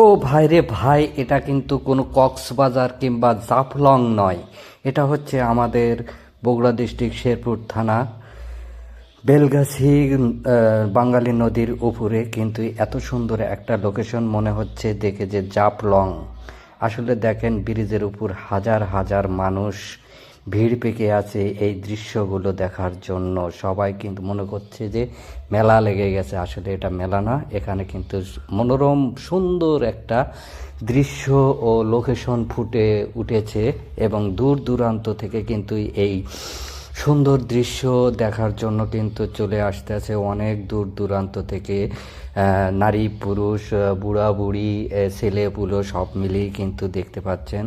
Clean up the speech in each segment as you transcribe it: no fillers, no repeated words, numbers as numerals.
ও ভাই রে ভাই, এটা কিন্তু কোনো কক্সবাজার কিংবা জাফলং নয়। এটা হচ্ছে আমাদের বগুড়া ডিস্ট্রিক্ট শেরপুর থানা বেলগাছি বাঙালি নদীর উপরে। কিন্তু এত সুন্দর একটা লোকেশন মনে হচ্ছে দেখে যে জাফলং। আসলে দেখেন ব্রিজের উপর হাজার হাজার মানুষ ভিড় পেকে আছে এই দৃশ্যগুলো দেখার জন্য। সবাই কিন্তু মনে করছে যে মেলা লেগে গেছে, আসলে এটা মেলা না। এখানে কিন্তু মনোরম সুন্দর একটা দৃশ্য ও লোকেশন ফুটে উঠেছে এবং দূর দূরান্ত থেকে কিন্তু এই সুন্দর দৃশ্য দেখার জন্য কিন্তু চলে আসতেছে অনেক দূর দূরান্ত থেকে। নারী পুরুষ বুড়া বুড়ি ছেলে পুলো সব মিলিয়ে কিন্তু দেখতে পাচ্ছেন।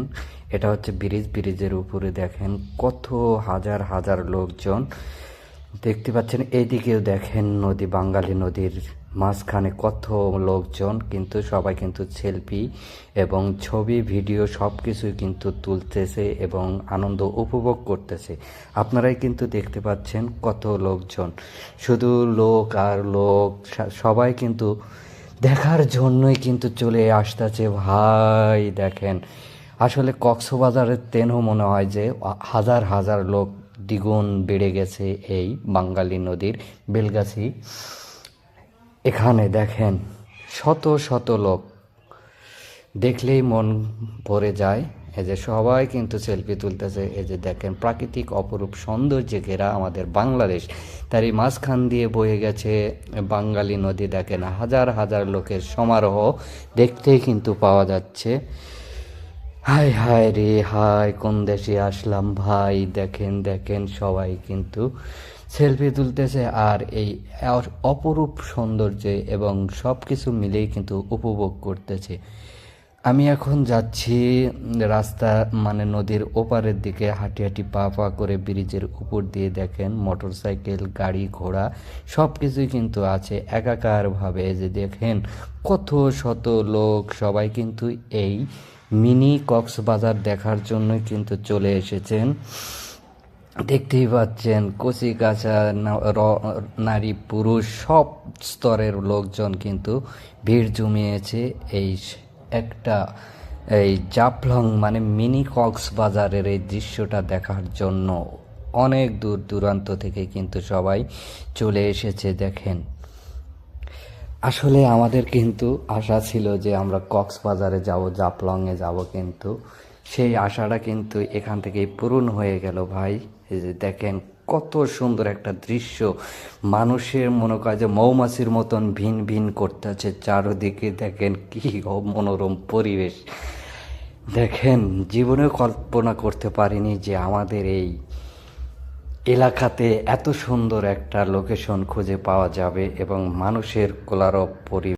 এটা হচ্ছে ব্রিজের উপরে দেখেন কত হাজার হাজার লোকজন দেখতে পাচ্ছেন। এইদিকেও দেখেন নদী, বাঙালি নদীর মাঝখানে কত লোকজন, কিন্তু সবাই কিন্তু সেলফি এবং ছবি ভিডিও সব কিছুই কিন্তু তুলতেছে এবং আনন্দ উপভোগ করতেছে। আপনারাই কিন্তু দেখতে পাচ্ছেন কত লোকজন, শুধু লোক আর লোক, সবাই কিন্তু দেখার জন্যই কিন্তু চলে আসতেছে ভাই। দেখেন আসলে কক্সবাজারের তেনও মনে হয় যে হাজার হাজার লোক দ্বিগুণ বেড়ে গেছে এই বাঙালি নদীর বেলগাছি। এখানে দেখেন শত শত লোক, দেখলেই মন ভরে যায়। এই যে সবাই কিন্তু সেলফি তুলতেছে। এই যে দেখেন প্রাকৃতিক অপরূপ সৌন্দর্যে ঘেরা আমাদের বাংলাদেশ, তারই মাঝখান দিয়ে বয়ে গেছে বাঙালি নদী। দেখেন হাজার হাজার লোকের সমারোহ দেখতেই কিন্তু পাওয়া যাচ্ছে। হায় হায় রে হায়, কোন দেশে আসলাম ভাই। দেখেন দেখেন সবাই কিন্তু সেলফি তুলতেছে আর এই অপরূপ সৌন্দর্যে এবং সব কিছু মিলেই কিন্তু উপভোগ করতেছে। আমি এখন যাচ্ছি রাস্তা মানে নদীর ওপারের দিকে, হাঁটি হাঁটি পা পা করে ব্রিজের উপর দিয়ে দেখেন মোটর সাইকেল গাড়ি ঘোড়া সব কিছুই কিন্তু আছে একাকারভাবে। যে দেখেন কত শত লোক, সবাই কিন্তু এই মিনি কক্সবাজার দেখার জন্যই কিন্তু চলে এসেছেন। দেখতেই পাচ্ছেন কচি কাঁচা নারী পুরুষ সব স্তরের লোকজন কিন্তু ভিড় জমিয়েছে এই একটা এই জাফলং মানে মিনি কক্সবাজারের এই দৃশ্যটা দেখার জন্য। অনেক দূর দূরান্ত থেকে কিন্তু সবাই চলে এসেছে। দেখেন আসলে আমাদের কিন্তু আশা ছিল যে আমরা কক্সবাজারে যাব, জাফলংয়ে যাব, কিন্তু সেই আশাটা কিন্তু এখান থেকেই পূরণ হয়ে গেল ভাই। এই যে দেখেন কত সুন্দর একটা দৃশ্য, মানুষের মনে করে যে মৌমাছির মতন ভিন ভিন করতেছে চারদিকে। দেখেন কি মনোরম পরিবেশ। দেখেন জীবনেও কল্পনা করতে পারিনি যে আমাদের এই এলাকাতে এত সুন্দর একটা লোকেশন খুঁজে পাওয়া যাবে এবং মানুষের কোলারব পরিবেশ।